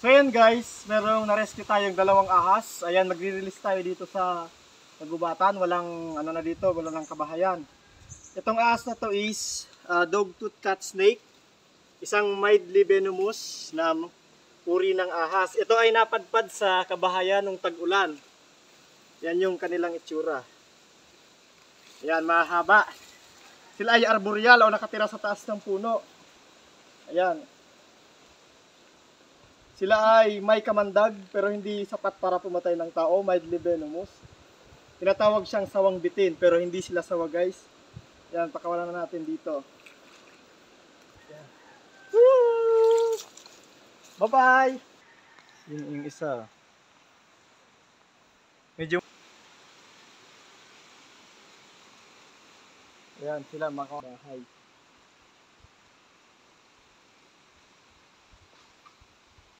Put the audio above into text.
So ayan guys, merong na-rescue tayong dalawang ahas. Ayan, magre-release tayo dito sa kagubatan. Walang ano na dito, walang kabahayan. Itong ahas na to is dog-tooth cat snake. Isang mildly venomous na uri ng ahas. Ito ay napadpad sa kabahayan ng tag-ulan. Yan yung kanilang itsura. Ayan, mahaba. Sila ay arboreal o nakatira sa taas ng puno. Ayan. Sila ay may kamandag pero hindi sapat para pumatay ng tao, mildly venomous. Tinatawag siyang sawang bitin pero hindi sila sawa guys. Yan, pakawalan na natin dito. Yan. Woo! Bye-bye! Yun yung isa. Medyo... Ayan sila makabahay.